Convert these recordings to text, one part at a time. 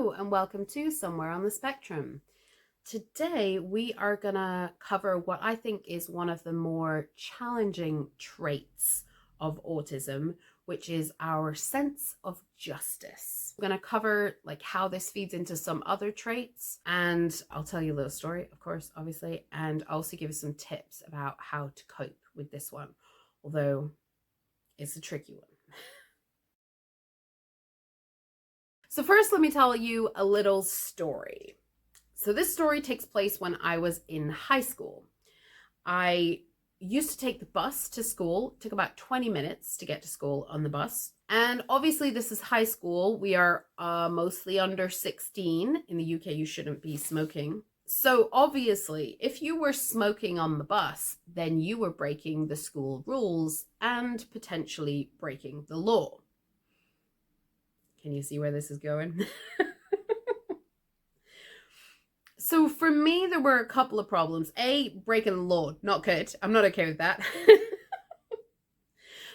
Hello and welcome to Somewhere on the Spectrum. Today we are gonna cover what I think is one of the more challenging traits of autism, which is our sense of justice. We're gonna cover like how this feeds into some other traits, and I'll tell you a little story, of course, obviously, and also give you some tips about how to cope with this one, although it's a tricky one. So first, let me tell you a little story. So this story takes place when I was in high school. I used to take the bus to school. It took about 20 minutes to get to school on the bus. And obviously this is high school. We are mostly under 16. In the UK, you shouldn't be smoking. So obviously, if you were smoking on the bus, then you were breaking the school rules and potentially breaking the law. Can you see where this is going? So for me, there were a couple of problems. A, breaking the law, not good. I'm not okay with that.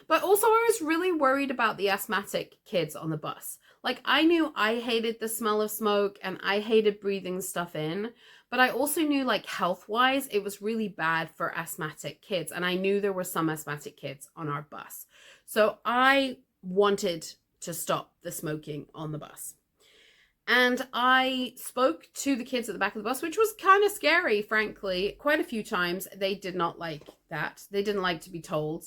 But also I was really worried about the asthmatic kids on the bus. Like, I knew I hated the smell of smoke and I hated breathing stuff in, but I also knew, like, health-wise, it was really bad for asthmatic kids. And I knew there were some asthmatic kids on our bus. So I wanted to stop the smoking on the bus. And I spoke to the kids at the back of the bus, which was kind of scary, frankly. Quite a few times, they did not like that. They didn't like to be told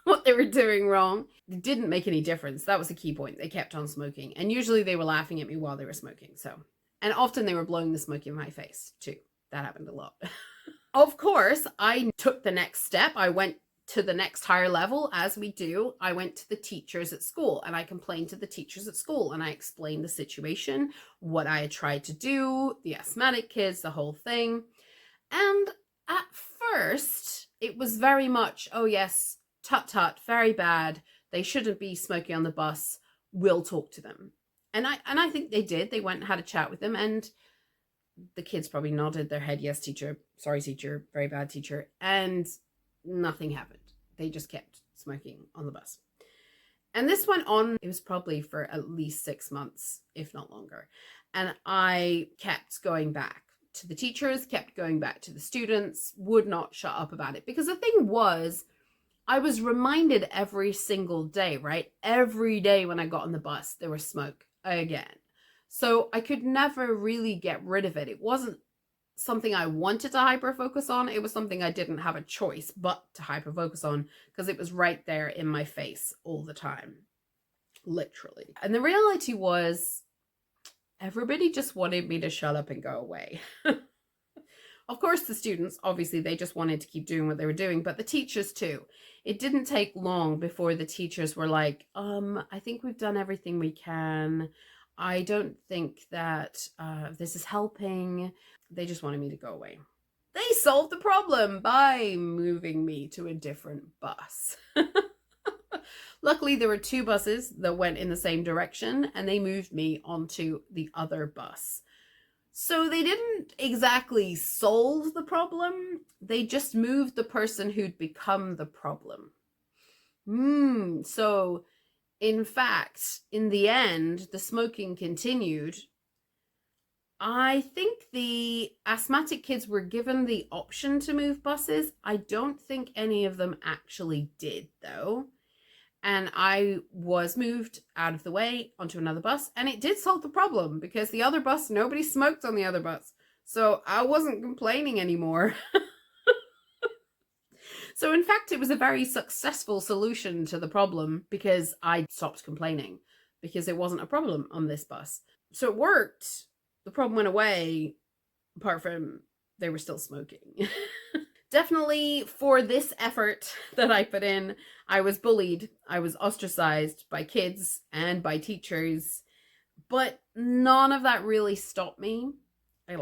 what they were doing wrong. It didn't make any difference. That was the key point. They kept on smoking. And usually they were laughing at me while they were smoking. And often they were blowing the smoke in my face, too. That happened a lot. Of course, I took the next step. I went to the next higher level, as we do. I went to the teachers at school and I complained to the teachers at school and I explained the situation, what I had tried to do, the asthmatic kids, the whole thing. And at first it was very much, oh yes, tut tut, very bad. They shouldn't be smoking on the bus. We'll talk to them. And I think they did. They went and had a chat with them, and the kids probably nodded their head, yes, teacher, sorry, teacher, very bad, teacher. And nothing happened. They just kept smoking on the bus. And this went on, it was probably for at least 6 months, if not longer. And I kept going back to the teachers, kept going back to the students, would not shut up about it. Because the thing was, I was reminded every single day, right? Every day when I got on the bus, there was smoke again. So I could never really get rid of it. It wasn't something I wanted to hyperfocus on. It was something I didn't have a choice but to hyperfocus on, because it was right there in my face all the time, literally. And the reality was, everybody just wanted me to shut up and go away. Of course, the students, obviously, they just wanted to keep doing what they were doing, but the teachers too. It didn't take long before the teachers were like, I think we've done everything we can. I don't think that this is helping. They just wanted me to go away. They solved the problem by moving me to a different bus. Luckily, there were 2 buses that went in the same direction, and they moved me onto the other bus. So they didn't exactly solve the problem. They just moved the person who'd become the problem. So in fact, in the end, the smoking continued. I think the asthmatic kids were given the option to move buses. I don't think any of them actually did, though. And I was moved out of the way onto another bus, and it did solve the problem, because the other bus, nobody smoked on the other bus. So I wasn't complaining anymore. So in fact, it was a very successful solution to the problem, because I stopped complaining, because it wasn't a problem on this bus. So it worked. The problem went away, apart from they were still smoking. Definitely for this effort that I put in, I was bullied. I was ostracized by kids and by teachers, but none of that really stopped me. I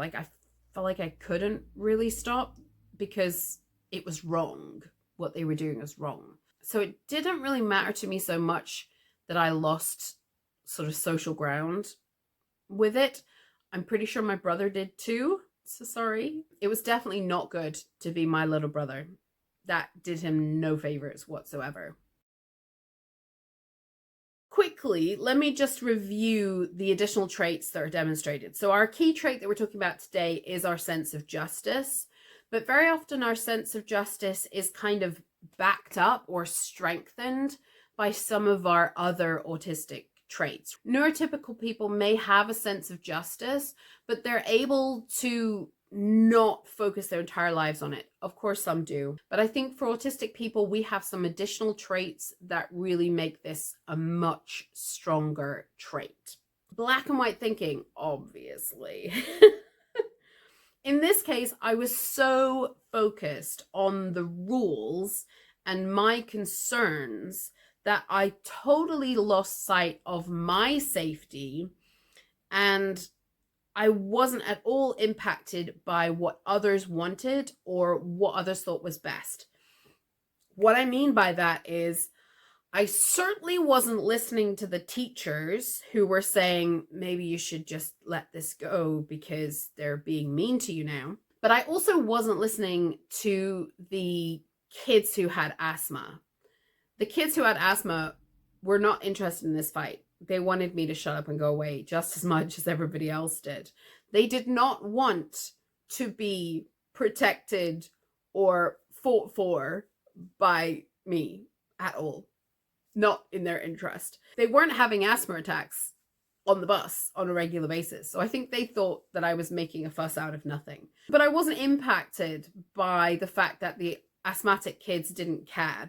felt like I couldn't really stop, because it was wrong. What they were doing was wrong. So it didn't really matter to me so much that I lost sort of social ground with it. I'm pretty sure my brother did too. So sorry. It was definitely not good to be my little brother. That did him no favors whatsoever. Quick quickly, let me just review the additional traits that are demonstrated. So our key trait that we're talking about today is our sense of justice, but very often our sense of justice is kind of backed up or strengthened by some of our other autistic traits. Neurotypical people may have a sense of justice, but they're able to not focus their entire lives on it. Of course, some do. But I think for autistic people, we have some additional traits that really make this a much stronger trait. Black and white thinking, obviously. In this case, I was so focused on the rules and my concerns that I totally lost sight of my safety, and I wasn't at all impacted by what others wanted or what others thought was best. What I mean by that is I certainly wasn't listening to the teachers who were saying, maybe you should just let this go because they're being mean to you now. But I also wasn't listening to the kids who had asthma. The kids who had asthma were not interested in this fight. They wanted me to shut up and go away just as much as everybody else did. They did not want to be protected or fought for by me at all. Not in their interest. They weren't having asthma attacks on the bus on a regular basis. So I think they thought that I was making a fuss out of nothing. But I wasn't impacted by the fact that the asthmatic kids didn't care.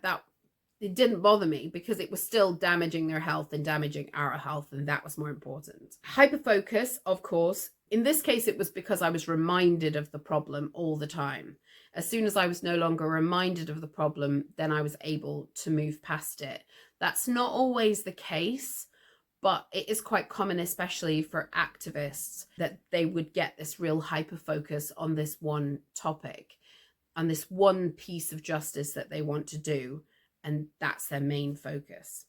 It didn't bother me because it was still damaging their health and damaging our health, and that was more important. Hyperfocus, of course. In this case, it was because I was reminded of the problem all the time. As soon as I was no longer reminded of the problem, then I was able to move past it. That's not always the case, but it is quite common, especially for activists, that they would get this real hyperfocus on this one topic and this one piece of justice that they want to do. And that's their main focus.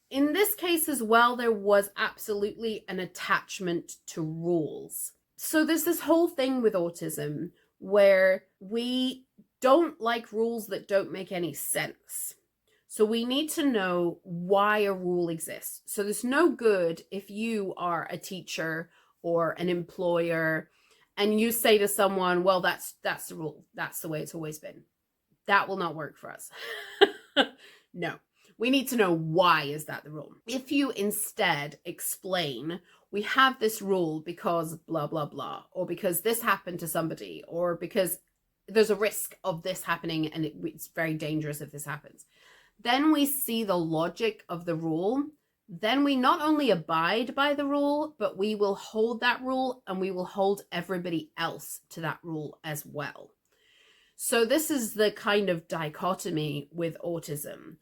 In this case as well, there was absolutely an attachment to rules. So there's this whole thing with autism where we don't like rules that don't make any sense. So we need to know why a rule exists. So there's no good if you are a teacher or an employer and you say to someone, well, that's the rule. That's the way it's always been. That will not work for us. No, we need to know why is that the rule. If you instead explain, we have this rule because blah, blah, blah, or because this happened to somebody, or because there's a risk of this happening and it's very dangerous if this happens. Then we see the logic of the rule. Then we not only abide by the rule, but we will hold that rule and we will hold everybody else to that rule as well. So this is the kind of dichotomy with autism.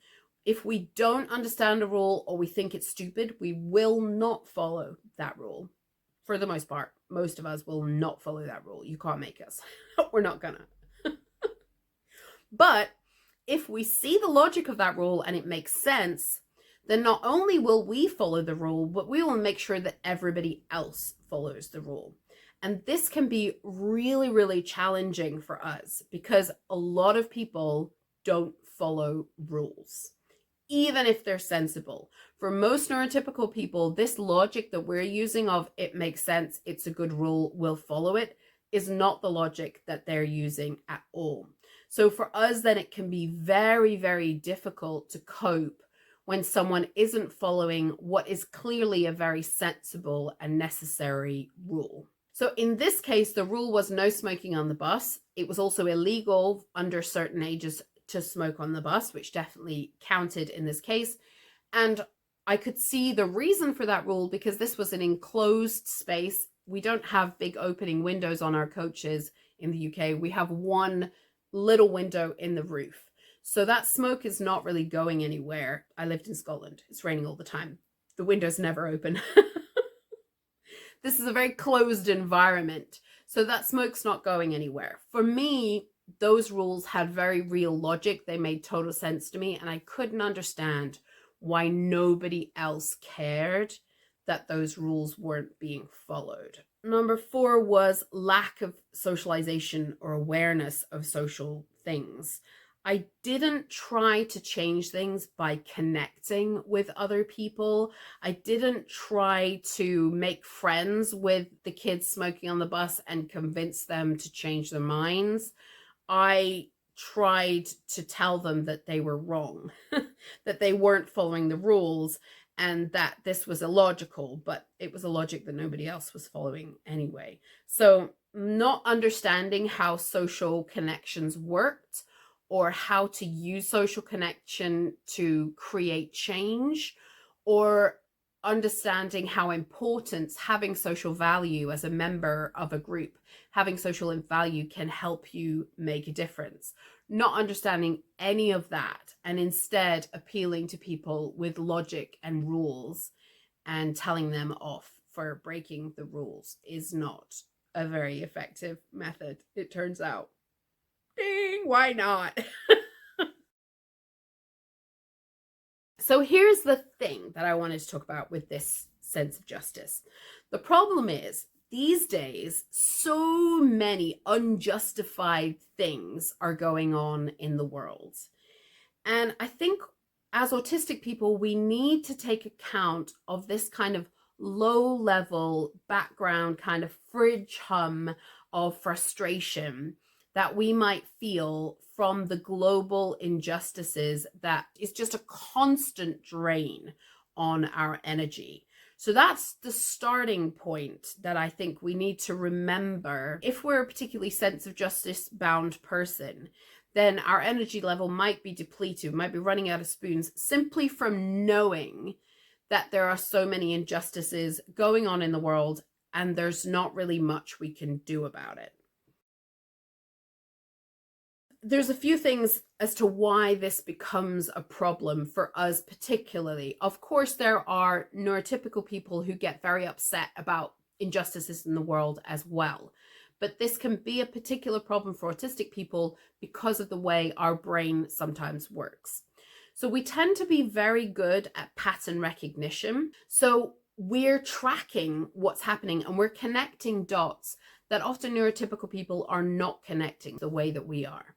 If we don't understand a rule or we think it's stupid, we will not follow that rule. For the most part, most of us will not follow that rule. You can't make us. We're not gonna. But if we see the logic of that rule and it makes sense, then not only will we follow the rule, but we will make sure that everybody else follows the rule. And this can be really, really challenging for us because a lot of people don't follow rules, even if they're sensible. For most neurotypical people, this logic that we're using of it makes sense, it's a good rule, we'll follow it, is not the logic that they're using at all. So for us, then it can be very, very difficult to cope when someone isn't following what is clearly a very sensible and necessary rule. So in this case, the rule was no smoking on the bus. It was also illegal under certain ages to smoke on the bus, which definitely counted in this case. And I could see the reason for that rule because this was an enclosed space. We don't have big opening windows on our coaches in the UK. We have one little window in the roof. So that smoke is not really going anywhere. I lived in Scotland. It's raining all the time. The windows never open. This is a very closed environment. So that smoke's not going anywhere. For me, those rules had very real logic. They made total sense to me. And I couldn't understand why nobody else cared that those rules weren't being followed. Number 4 was lack of socialization or awareness of social things. I didn't try to change things by connecting with other people. I didn't try to make friends with the kids smoking on the bus and convince them to change their minds. I tried to tell them that they were wrong, that they weren't following the rules, and that this was illogical, but it was a logic that nobody else was following anyway. So not understanding how social connections worked or how to use social connection to create change, or understanding how important having social value as a member of a group, having social value can help you make a difference. Not understanding any of that and instead appealing to people with logic and rules and telling them off for breaking the rules is not a very effective method, it turns out. Ding, why not? So here's the thing that I wanted to talk about with this sense of justice. The problem is, these days, so many unjustified things are going on in the world. And I think as autistic people, we need to take account of this kind of low-level background kind of fridge hum of frustration that we might feel from the global injustices that is just a constant drain on our energy. So that's the starting point that I think we need to remember. If we're a particularly sense of justice bound person, then our energy level might be depleted, might be running out of spoons simply from knowing that there are so many injustices going on in the world and there's not really much we can do about it. There's a few things as to why this becomes a problem for us particularly. Of course, there are neurotypical people who get very upset about injustices in the world as well. But this can be a particular problem for autistic people because of the way our brain sometimes works. So we tend to be very good at pattern recognition. So we're tracking what's happening and we're connecting dots that often neurotypical people are not connecting the way that we are.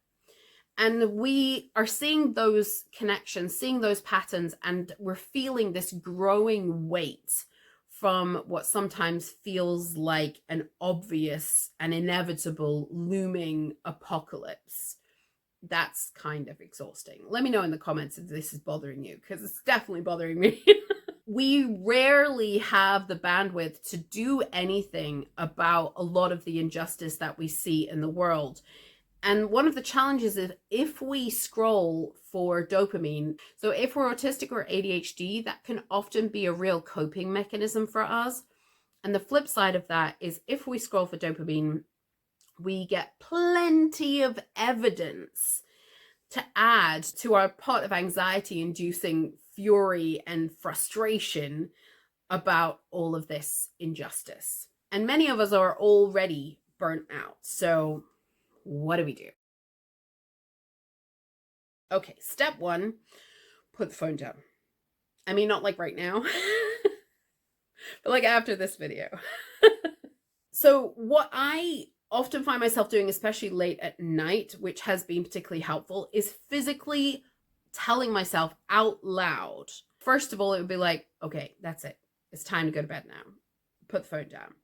And we are seeing those connections, seeing those patterns, and we're feeling this growing weight from what sometimes feels like an obvious and inevitable looming apocalypse. That's kind of exhausting. Let me know in the comments if this is bothering you, because it's definitely bothering me. We rarely have the bandwidth to do anything about a lot of the injustice that we see in the world. And one of the challenges is if we scroll for dopamine, so if we're autistic or ADHD, that can often be a real coping mechanism for us. And the flip side of that is if we scroll for dopamine, we get plenty of evidence to add to our pot of anxiety-inducing fury and frustration about all of this injustice. And many of us are already burnt out. So what do we do? Okay, step one, put the phone down. I mean, not like right now, but like after this video. So what I often find myself doing, especially late at night, which has been particularly helpful, is physically telling myself out loud. First of all, it would be like, okay, that's it. It's time to go to bed now. Put the phone down.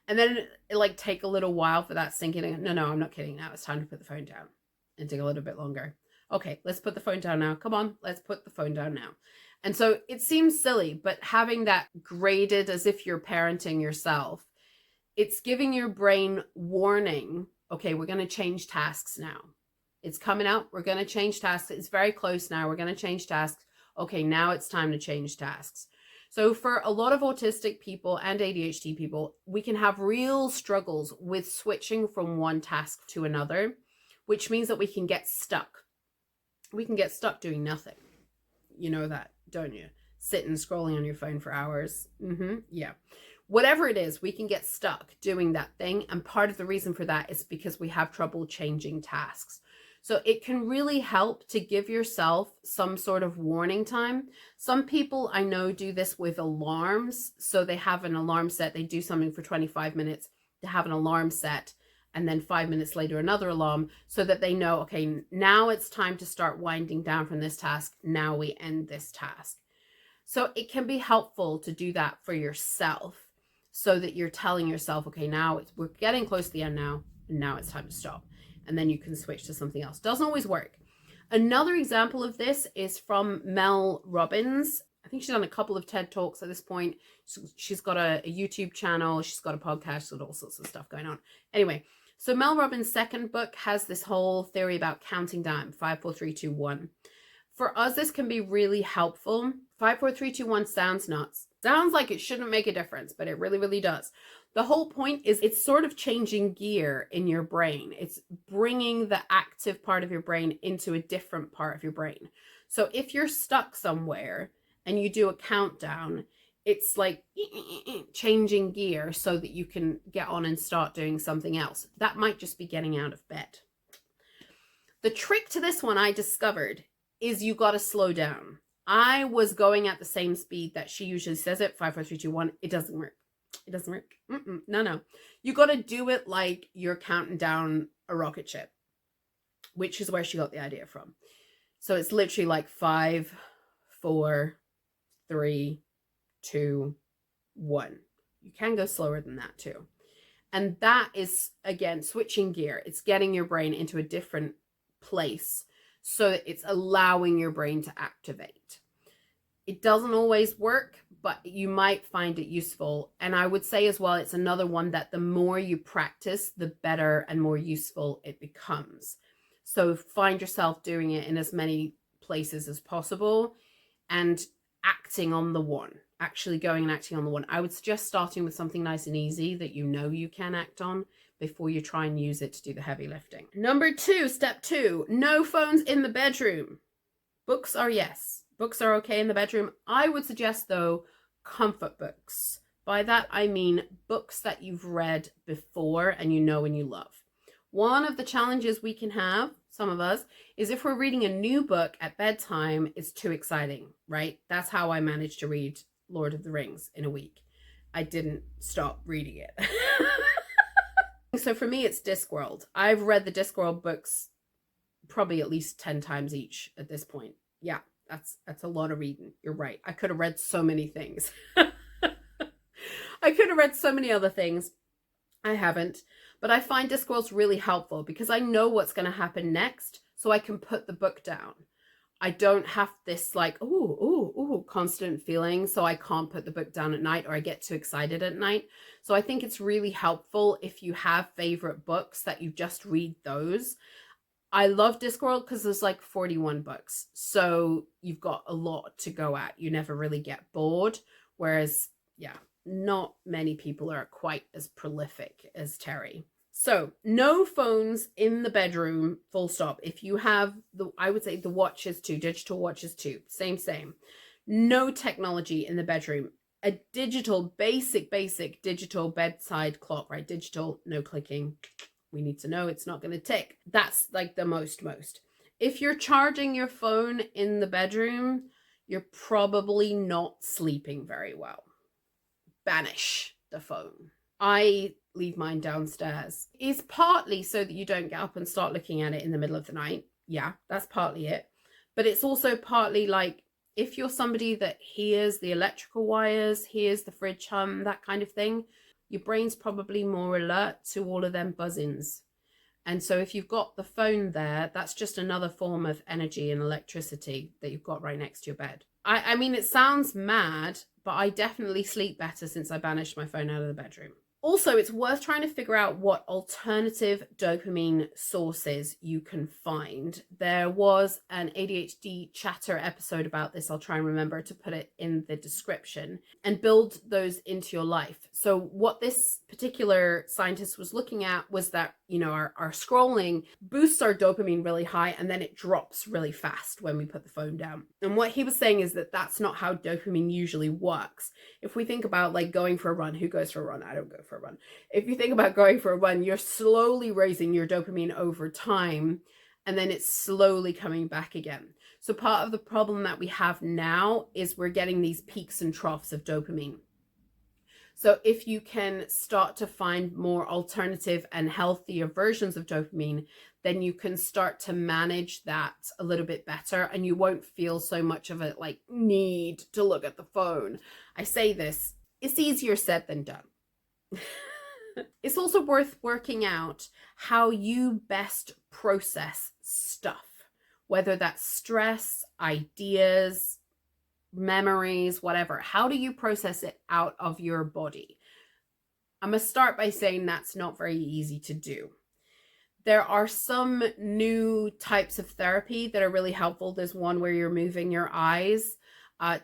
And then it like take a little while for that sinking in. No, I'm not kidding now. It's time to put the phone down, and take a little bit longer. Okay, let's put the phone down now. Come on, let's put the phone down now. And so it seems silly, but having that graded as if you're parenting yourself, it's giving your brain warning. Okay, we're going to change tasks now. It's coming out. We're going to change tasks. It's very close now. We're going to change tasks. Okay, now it's time to change tasks. So for a lot of autistic people and ADHD people, we can have real struggles with switching from one task to another, which means that we can get stuck. We can get stuck doing nothing. You know that, don't you? Sitting scrolling on your phone for hours. Yeah. Whatever it is, we can get stuck doing that thing. And part of the reason for that is because we have trouble changing tasks. So it can really help to give yourself some sort of warning time. Some people I know do this with alarms. So they have an alarm set. They do something for 25 minutes. They have an alarm set and then 5 minutes later another alarm, so that they know, okay, now it's time to start winding down from this task. Now we end this task. So it can be helpful to do that for yourself, so that you're telling yourself, okay, now we're getting close to the end now, and now it's time to stop. And then you can switch to something else. Doesn't always work. Another example of this is from Mel Robbins. I think she's done a couple of TED Talks at this point. She's got a YouTube channel. She's got a podcast. She's got all sorts of stuff going on. Anyway, so Mel Robbins' second book has this whole theory about counting down, 5, 4, 3, 2, 1. For us, this can be really helpful. 5, 4, 3, 2, 1 sounds nuts. Sounds like it shouldn't make a difference, but it really, really does. The whole point is it's sort of changing gear in your brain. It's bringing the active part of your brain into a different part of your brain. So if you're stuck somewhere and you do a countdown, it's like changing gear so that you can get on and start doing something else. That might just be getting out of bed. The trick to this one I discovered is you got to slow down. I was going at the same speed that she usually says it, 5, 4, 3, 2, 1. It doesn't work. It doesn't work. No. You got to do it like you're counting down a rocket ship, which is where she got the idea from. So it's literally like 5, 4, 3, 2, 1. You can go slower than that too. And that is, again, switching gear. It's getting your brain into a different place, so that it's allowing your brain to activate. It doesn't always work, but you might find it useful. And I would say as well, it's another one that the more you practice, the better and more useful it becomes. So find yourself doing it in as many places as possible and acting on the one, actually going and acting on the one. I would suggest starting with something nice and easy that you know you can act on before you try and use it to do the heavy lifting. Number 2, step 2, no phones in the bedroom. Books are yes. Books are okay in the bedroom. I would suggest, though, comfort books. By that, I mean books that you've read before and you know and you love. One of the challenges we can have, some of us, is if we're reading a new book at bedtime, it's too exciting, right? That's how I managed to read Lord of the Rings in a week. I didn't stop reading it. So for me, it's Discworld. I've read the Discworld books probably at least 10 times each at this point. Yeah, that's a lot of reading. You're right. I could have read so many things. I could have read so many other things. I haven't. But I find Discworld's really helpful because I know what's going to happen next, so I can put the book down. I don't have this like, constant feeling, so I can't put the book down at night, or I get too excited at night. So I think it's really helpful if you have favorite books that you just read those. I love Discworld because there's like 41 books. So you've got a lot to go at. You never really get bored. Whereas, yeah, not many people are quite as prolific as Terry. So no phones in the bedroom, full stop. If you have I would say the watches too, digital watches too, same. No technology in the bedroom. A digital, basic digital bedside clock, right? Digital, no clicking. We need to know it's not going to tick. That's like the most. If you're charging your phone in the bedroom, you're probably not sleeping very well. Banish the phone. I leave mine downstairs. It's partly so that you don't get up and start looking at it in the middle of the night. Yeah, that's partly it. But it's also partly like, if you're somebody that hears the electrical wires, hears the fridge hum, that kind of thing, your brain's probably more alert to all of them buzzings. And so if you've got the phone there, that's just another form of energy and electricity that you've got right next to your bed. I mean, it sounds mad, but I definitely sleep better since I banished my phone out of the bedroom. Also, it's worth trying to figure out what alternative dopamine sources you can find. There was an ADHD Chatter episode about this. I'll try and remember to put it in the description, and build those into your life. So what this particular scientist was looking at was that, you know, our scrolling boosts our dopamine really high, and then it drops really fast when we put the phone down. And what he was saying is that that's not how dopamine usually works. If we think about like going for a run, who goes for a run? I don't go for a run. If you think about going for a run, you're slowly raising your dopamine over time, and then it's slowly coming back again. So part of the problem that we have now is we're getting these peaks and troughs of dopamine. So if you can start to find more alternative and healthier versions of dopamine, then you can start to manage that a little bit better, and you won't feel so much of a like need to look at the phone. I say this, it's easier said than done. It's also worth working out how you best process stuff, whether that's stress, ideas, memories, whatever. How do you process it out of your body? I'm going to start by saying that's not very easy to do. There are some new types of therapy that are really helpful. There's one where you're moving your eyes.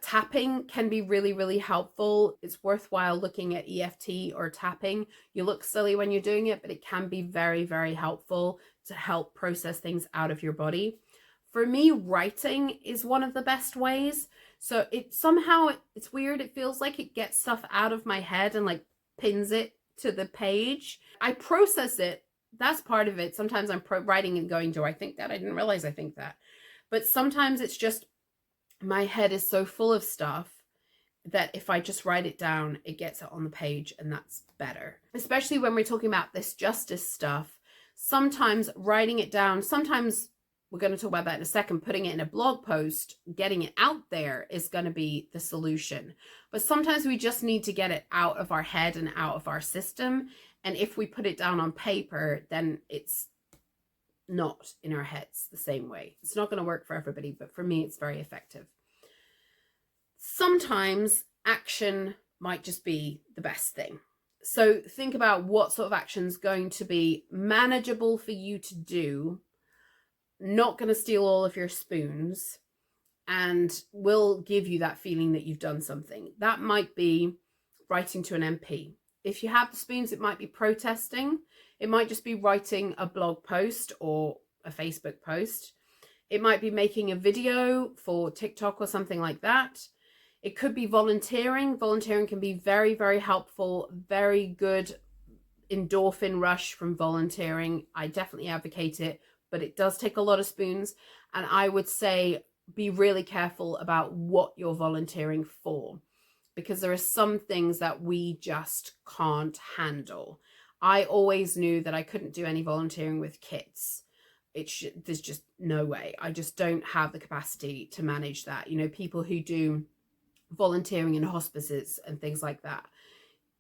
Tapping can be really, really helpful. It's worthwhile looking at EFT or tapping. You look silly when you're doing it, but it can be very, very helpful to help process things out of your body. For me, writing is one of the best ways. So it's weird. It feels like it gets stuff out of my head and like pins it to the page. I process it. That's part of it. Sometimes I'm writing and going, do I think that? I didn't realize I think that. But sometimes it's just my head is so full of stuff that if I just write it down, it gets it on the page, and that's better. Especially when we're talking about this justice stuff, sometimes writing it down, sometimes we're going to talk about that in a second, putting it in a blog post, getting it out there is going to be the solution. But sometimes we just need to get it out of our head and out of our system. And if we put it down on paper, then it's not in our heads the same way. It's not going to work for everybody, but for me, it's very effective. Sometimes action might just be the best thing. So think about what sort of action is going to be manageable for you to do, not going to steal all of your spoons, and will give you that feeling that you've done something. That might be writing to an MP. If you have the spoons, it might be protesting. It might just be writing a blog post or a Facebook post. It might be making a video for TikTok or something like that. It could be volunteering. Volunteering can be very, very helpful. Very good endorphin rush from volunteering. I definitely advocate it, but it does take a lot of spoons. And I would say be really careful about what you're volunteering for, because there are some things that we just can't handle. I always knew that I couldn't do any volunteering with kids. There's just no way. I just don't have the capacity to manage that. You know, people who do volunteering in hospices and things like that.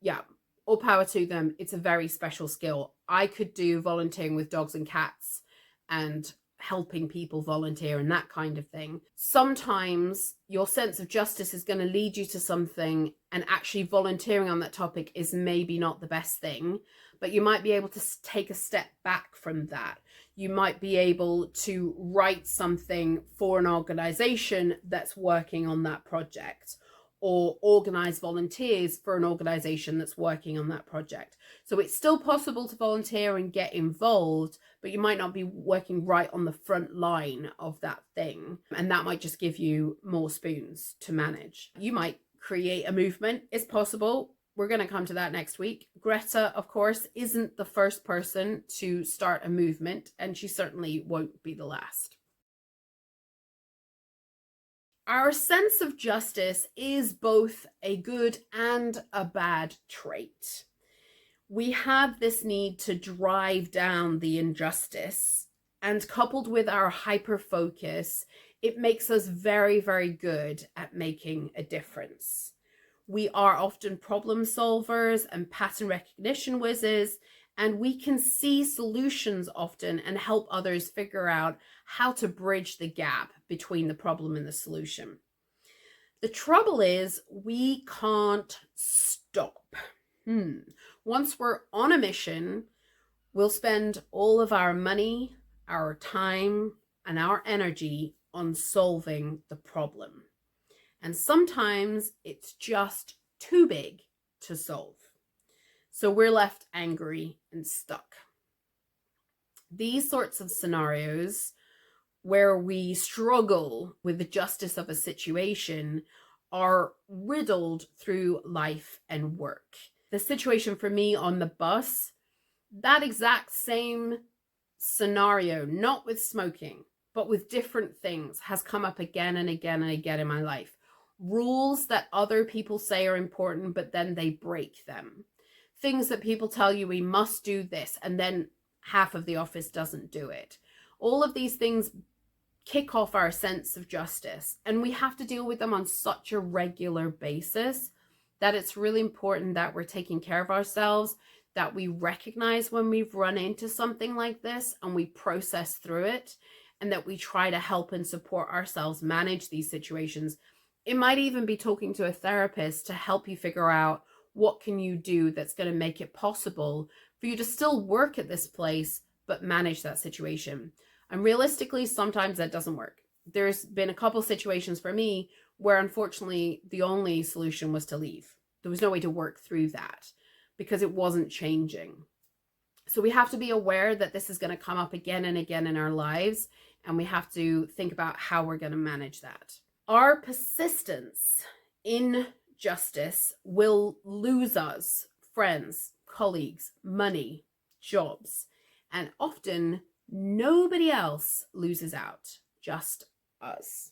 Yeah, all power to them. It's a very special skill. I could do volunteering with dogs and cats and helping people volunteer and that kind of thing. Sometimes your sense of justice is going to lead you to something, and actually volunteering on that topic is maybe not the best thing, but you might be able to take a step back from that. You might be able to write something for an organization that's working on that project, or organize volunteers for an organization that's working on that project. So it's still possible to volunteer and get involved, but you might not be working right on the front line of that thing. And that might just give you more spoons to manage. You might create a movement. It's possible. We're going to come to that next week. Greta, of course, isn't the first person to start a movement, and she certainly won't be the last. Our sense of justice is both a good and a bad trait. We have this need to drive down the injustice, and coupled with our hyperfocus, it makes us very, very good at making a difference. We are often problem solvers and pattern recognition whizzes, and we can see solutions often and help others figure out how to bridge the gap between the problem and the solution. The trouble is we can't stop. Once we're on a mission, we'll spend all of our money, our time, and our energy on solving the problem. And sometimes it's just too big to solve. So we're left angry and stuck. These sorts of scenarios where we struggle with the justice of a situation are riddled through life and work. The situation for me on the bus, that exact same scenario, not with smoking, but with different things, has come up again and again and again in my life. rules that other people say are important, but then they break them. Things that people tell you, we must do this, and then half of the office doesn't do it. All of these things kick off our sense of justice, and we have to deal with them on such a regular basis that it's really important that we're taking care of ourselves, that we recognize when we've run into something like this and we process through it, and that we try to help and support ourselves manage these situations. It might even be talking to a therapist to help you figure out what can you do that's going to make it possible for you to still work at this place but manage that situation. And realistically, sometimes that doesn't work. There's been a couple situations for me where unfortunately the only solution was to leave. There was no way to work through that because it wasn't changing. So we have to be aware that this is going to come up again and again in our lives, and we have to think about how we're going to manage that. Our persistence in justice will lose us friends, colleagues, money, jobs, and often nobody else loses out, just us.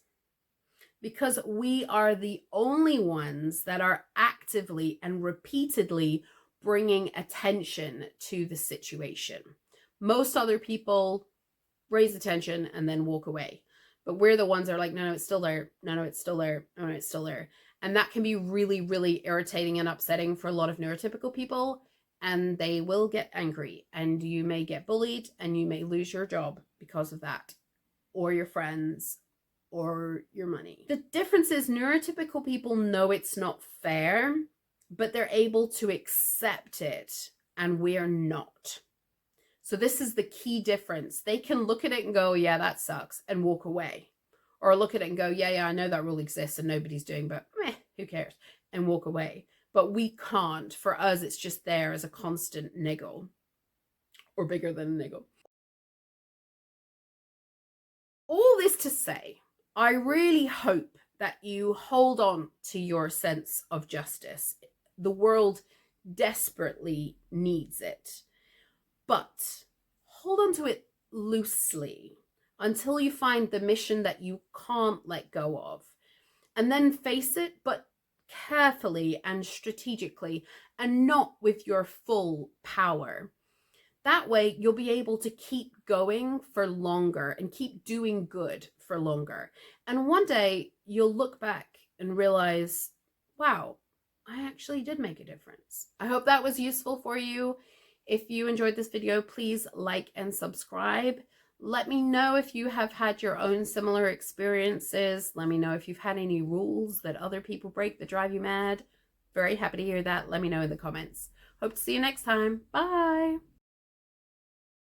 Because we are the only ones that are actively and repeatedly bringing attention to the situation. Most other people raise attention and then walk away. But we're the ones that are like, no, it's still there. No, it's still there. No, it's still there. And that can be really, really irritating and upsetting for a lot of neurotypical people. And they will get angry, and you may get bullied, and you may lose your job because of that, or your friends, or your money. The difference is neurotypical people know it's not fair, but they're able to accept it, and we're not. So this is the key difference. They can look at it and go, yeah, that sucks, and walk away. Or look at it and go, yeah, I know that rule exists and nobody's doing, but who cares? And walk away. But we can't. For us, it's just there as a constant niggle, or bigger than a niggle. All this to say, I really hope that you hold on to your sense of justice. The world desperately needs it. But hold on to it loosely until you find the mission that you can't let go of. And then face it, but carefully and strategically, and not with your full power. That way, you'll be able to keep going for longer and keep doing good for longer. And one day, you'll look back and realize, wow, I actually did make a difference. I hope that was useful for you. If you enjoyed this video, please like and subscribe. Let me know if you have had your own similar experiences. Let me know if you've had any rules that other people break that drive you mad. Very happy to hear that. Let me know in the comments. Hope to see you next time. Bye.